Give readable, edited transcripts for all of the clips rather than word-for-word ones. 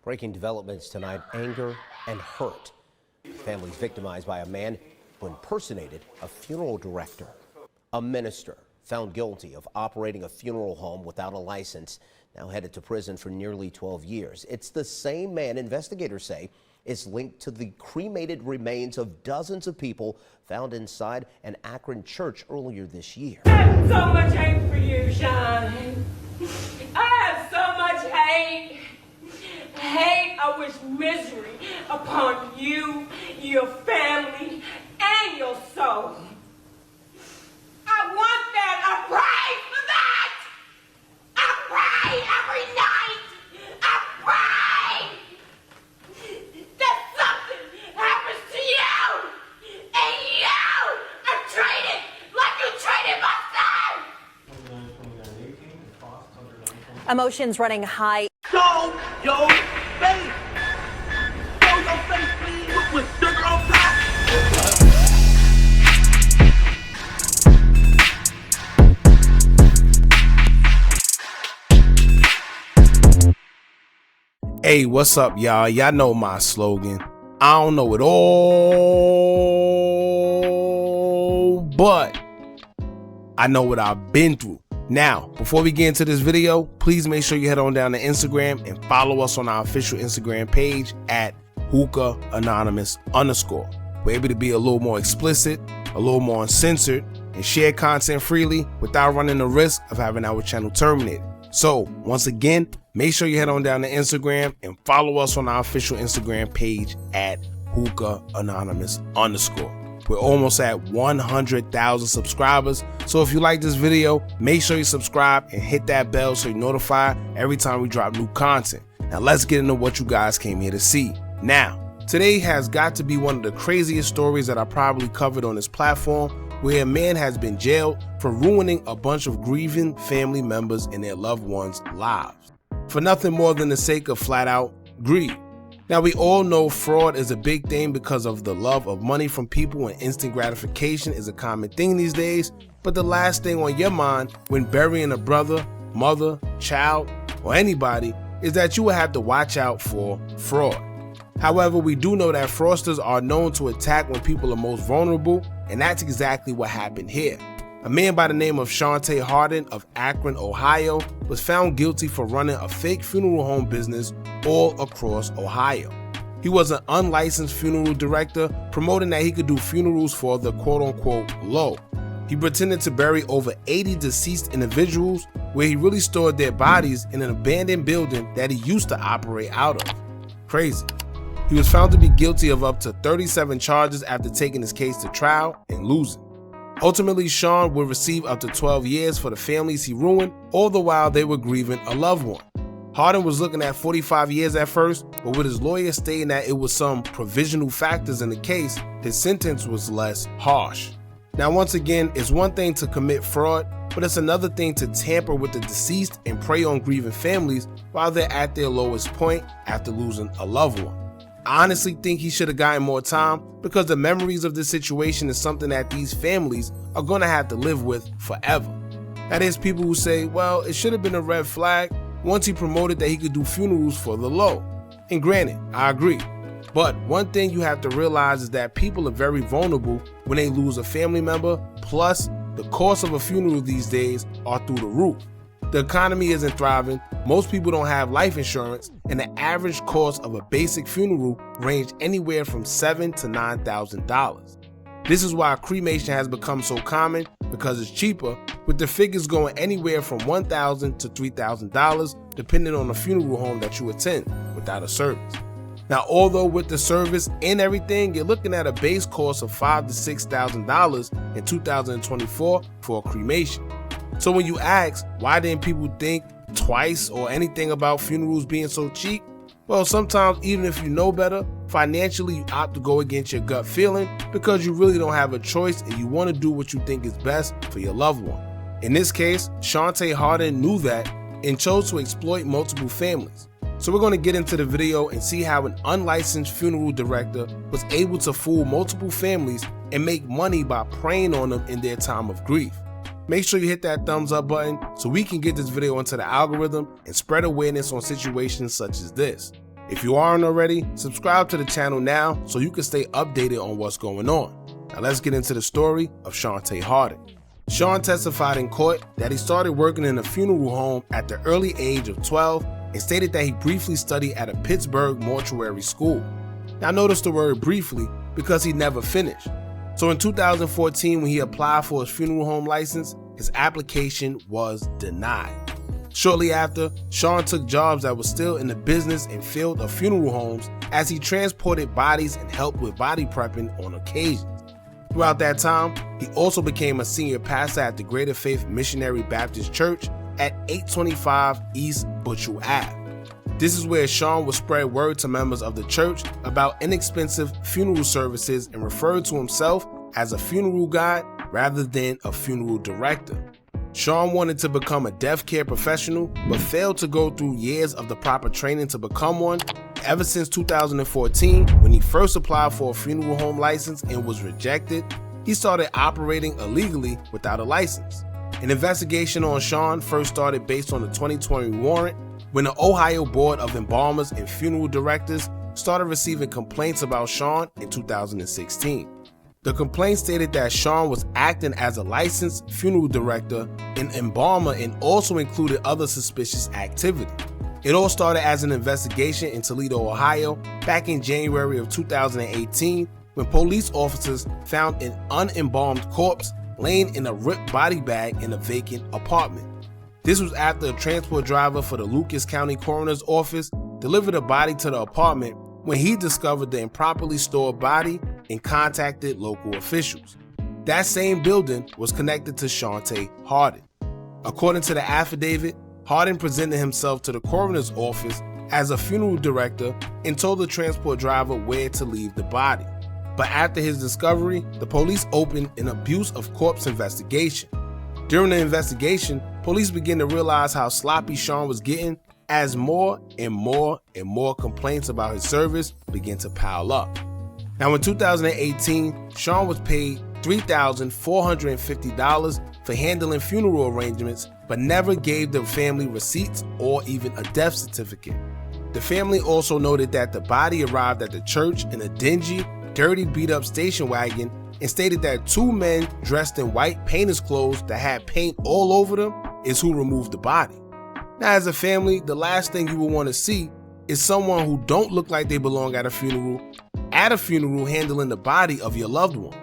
Breaking developments tonight, anger and hurt. Families victimized by a man who impersonated a funeral director. A minister found guilty of operating a funeral home without a license, now headed to prison for nearly 12 years. It's the same man investigators say is linked to the cremated remains of dozens of people found inside an Akron church earlier this year. I have so much hate for you, Sean. I have so much hate. I wish misery upon you, your family, and your soul. I want that. I pray for that. I pray every night. I pray that something happens to you, and you are treated like you treated my son. Emotions running high. Show your face. Show your face, please, with sugar on top. Hey, what's up, y'all? Y'all know my slogan. I don't know it all, but I know what I've been through. Now, before we get into this video, please make sure you head on down to Instagram and follow us on our official Instagram page at Hookah Anonymous _. We're able to be a little more explicit, a little more uncensored, and share content freely without running the risk of having our channel terminated. So, once again, make sure you head on down to Instagram and follow us on our official Instagram page at Hookah Anonymous _. We're almost at 100,000 subscribers. So if you like this video, make sure you subscribe and hit that bell so you're notified every time we drop new content. Now let's get into what you guys came here to see. Now, today has got to be one of the craziest stories that I probably covered on this platform, where a man has been jailed for ruining a bunch of grieving family members and their loved ones' lives for nothing more than the sake of flat out greed. Now, we all know fraud is a big thing because of the love of money from people, and instant gratification is a common thing these days. But the last thing on your mind when burying a brother, mother, child, or anybody is that you will have to watch out for fraud. However, we do know that fraudsters are known to attack when people are most vulnerable, and that's exactly what happened here. A man by the name of Shawnte Hardin of Akron, Ohio, was found guilty for running a fake funeral home business all across Ohio. He was an unlicensed funeral director, promoting that he could do funerals for the quote-unquote low. He pretended to bury over 80 deceased individuals, where he really stored their bodies in an abandoned building that he used to operate out of. Crazy. He was found to be guilty of up to 37 charges after taking his case to trial and losing. Ultimately, Sean would receive up to 12 years for the families he ruined, all the while they were grieving a loved one. Hardin was looking at 45 years at first, but with his lawyer stating that it was some provisional factors in the case, his sentence was less harsh. Now, once again, it's one thing to commit fraud, but it's another thing to tamper with the deceased and prey on grieving families while they're at their lowest point after losing a loved one. I honestly think he should have gotten more time, because the memories of this situation is something that these families are going to have to live with forever. Now, there's people who say, well, it should have been a red flag once he promoted that he could do funerals for the low. And granted, I agree. But one thing you have to realize is that people are very vulnerable when they lose a family member, plus the cost of a funeral these days are through the roof. The economy isn't thriving, most people don't have life insurance, and the average cost of a basic funeral ranged anywhere from $7,000 to $9,000. This is why cremation has become so common, because it's cheaper, with the figures going anywhere from $1,000 to $3,000 depending on the funeral home that you attend without a service. Now, although with the service and everything, you're looking at a base cost of $5,000 to $6,000 in 2024 for a cremation. So when you ask, why didn't people think twice or anything about funerals being so cheap? Well, sometimes even if you know better, financially you opt to go against your gut feeling because you really don't have a choice and you want to do what you think is best for your loved one. In this case, Shawnte Hardin knew that and chose to exploit multiple families. So we're going to get into the video and see how an unlicensed funeral director was able to fool multiple families and make money by preying on them in their time of grief. make sure you hit that thumbs up button so we can get this video into the algorithm and spread awareness on situations such as this. If you aren't already, subscribe to the channel now so you can stay updated on what's going on. Now let's get into the story of Shawnte Hardin. Shawn testified in court that he started working in a funeral home at the early age of 12 and stated that he briefly studied at a Pittsburgh mortuary school. Now notice the word briefly because he never finished. So in 2014, when he applied for his funeral home license, his application was denied. Shortly after, Shawn took jobs that were still in the business and field of funeral homes as he transported bodies and helped with body prepping on occasions. Throughout that time, he also became a senior pastor at the Greater Faith Missionary Baptist Church at 825 East Butchell Ave. This is where Shawn would spread word to members of the church about inexpensive funeral services and referred to himself as a funeral guide rather than a funeral director. Shawn wanted to become a death care professional, but failed to go through years of the proper training to become one. Ever since 2014, when he first applied for a funeral home license and was rejected, he started operating illegally without a license. An investigation on Shawn first started based on the 2020 warrant when the Ohio Board of Embalmers and Funeral Directors started receiving complaints about Shawn in 2016. The complaint stated that Shawn was acting as a licensed funeral director and embalmer and also included other suspicious activity. It all started as an investigation in Toledo, Ohio, back in January of 2018 when police officers found an unembalmed corpse laying in a ripped body bag in a vacant apartment. This was after a transport driver for the Lucas County Coroner's Office delivered a body to the apartment when he discovered the improperly stored body and contacted local officials. That same building was connected to Shawnte Hardin. According to the affidavit, Hardin presented himself to the coroner's office as a funeral director and told the transport driver where to leave the body. But after his discovery, the police opened an abuse of corpse investigation. During the investigation, police began to realize how sloppy Shawn was getting as more and more complaints about his service began to pile up. Now in 2018, Shawn was paid $3,450 for handling funeral arrangements, but never gave the family receipts or even a death certificate. The family also noted that the body arrived at the church in a dingy, dirty, beat-up station wagon and stated that two men dressed in white painter's clothes that had paint all over them is who removed the body. Now as a family, the last thing you will want to see is someone who don't look like they belong at a funeral handling the body of your loved one,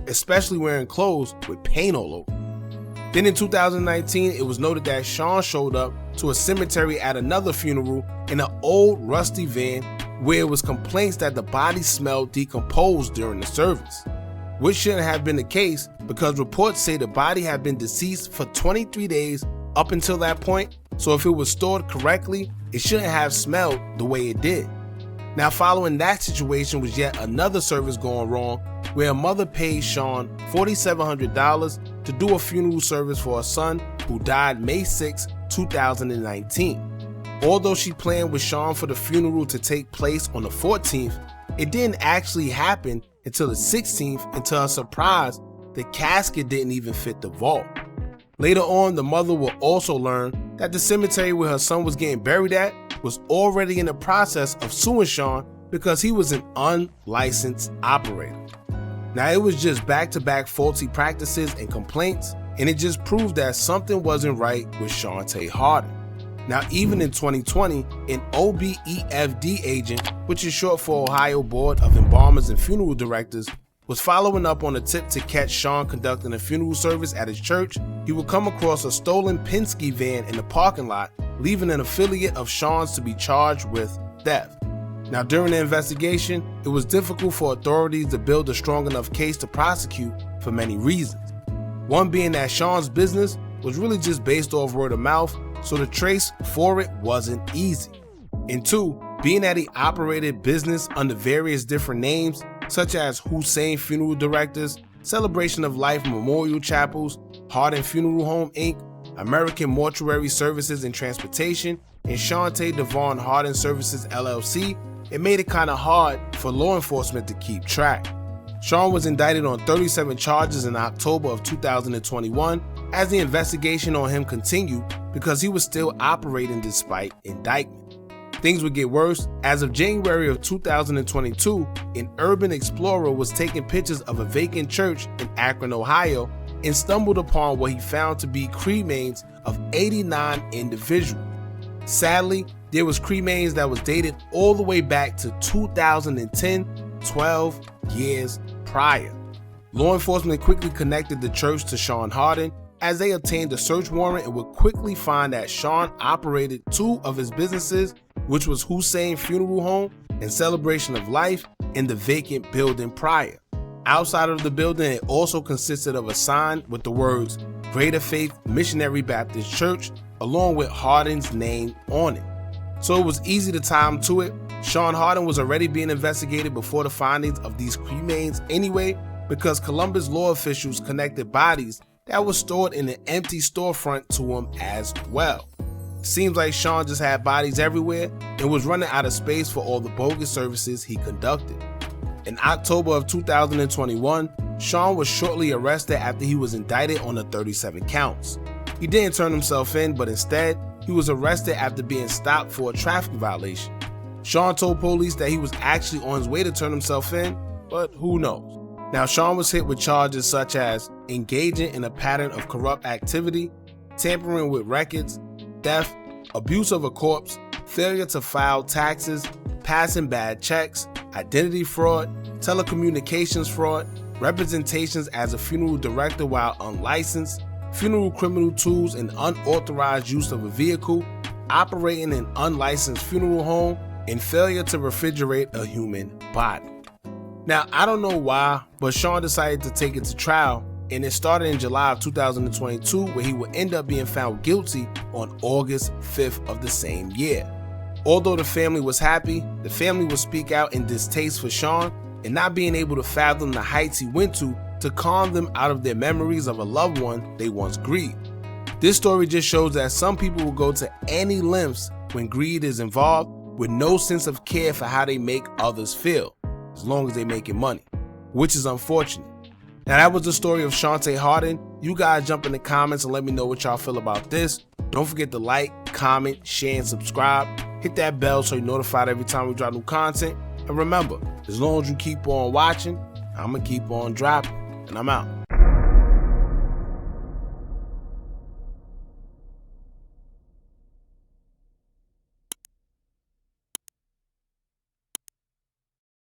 especially wearing clothes with paint all over. Then in 2019, it was noted that Shawn showed up to a cemetery at another funeral in an old rusty van where it was complaints that the body smelled decomposed during the service, which shouldn't have been the case because reports say the body had been deceased for 23 days up until that point, so if it was stored correctly, it shouldn't have smelled the way it did. Now following that situation was yet another service going wrong where a mother paid Shawn $4,700 to do a funeral service for her son who died May 6, 2019. Although she planned with Shawn for the funeral to take place on the 14th, it didn't actually happen until the 16th, and to her surprise, the casket didn't even fit the vault. Later on, the mother will also learn that the cemetery where her son was getting buried at was already in the process of suing Shawn because he was an unlicensed operator. Now it was just back-to-back faulty practices and complaints, and it just proved that something wasn't right with Shawnte Hardin. Now even in 2020, an OBEFD agent, which is short for Ohio Board of Embalmers and Funeral Directors, was following up on a tip to catch Shawn conducting a funeral service at his church. He would come across a stolen Penske van in the parking lot, leaving an affiliate of Shawn's to be charged with theft. Now during the investigation, it was difficult for authorities to build a strong enough case to prosecute for many reasons. One being that Shawn's business was really just based off word of mouth, so the trace for it wasn't easy. And two, being that he operated business under various different names, such as Hussein Funeral Directors, Celebration of Life Memorial Chapels, Hardin Funeral Home Inc., American Mortuary Services and Transportation, and Shawnte Devon Hardin Services LLC, it made it kind of hard for law enforcement to keep track. Shawn was indicted on 37 charges in October of 2021 as the investigation on him continued because he was still operating despite indictment. Things would get worse. As of January of 2022, an urban explorer was taking pictures of a vacant church in Akron, Ohio, and stumbled upon what he found to be cremains of 89 individuals. Sadly, there was cremains that was dated all the way back to 2010, 12 years prior. Law enforcement quickly connected the church to Shawnte Hardin as they obtained a search warrant and would quickly find that Shawn operated two of his businesses, which was Hussein Funeral Home and Celebration of Life, in the vacant building prior. Outside of the building, it also consisted of a sign with the words Greater Faith Missionary Baptist Church, along with Hardin's name on it. So it was easy to tie him to it. Shawnte Hardin was already being investigated before the findings of these cremains anyway, because Columbus law officials connected bodies that were stored in an empty storefront to him as well. Seems like Shawn just had bodies everywhere and was running out of space for all the bogus services he conducted. In October of 2021, Shawn was shortly arrested after he was indicted on the 37 counts. He didn't turn himself in, but instead, he was arrested after being stopped for a traffic violation. Shawn told police that he was actually on his way to turn himself in, but who knows? Now, Shawn was hit with charges such as engaging in a pattern of corrupt activity, tampering with records, theft, abuse of a corpse, failure to file taxes, passing bad checks, identity fraud, telecommunications fraud, representations as a funeral director while unlicensed, funeral criminal tools and unauthorized use of a vehicle, operating an unlicensed funeral home, and failure to refrigerate a human body. Now, I don't know why, but Shawn decided to take it to trial, and it started in July of 2022, where he would end up being found guilty on August 5th of the same year. Although the family was happy, the family would speak out in distaste for Shawn and not being able to fathom the heights he went to calm them out of their memories of a loved one they once grieved. This story just shows that some people will go to any lengths when greed is involved with no sense of care for how they make others feel, as long as they're making money, which is unfortunate. Now, that was the story of Shawnte Hardin. You guys jump in the comments and let me know what y'all feel about this. Don't forget to like, comment, share, and subscribe. Hit that bell so you're notified every time we drop new content. And remember, as long as you keep on watching, I'm going to keep on dropping. And I'm out.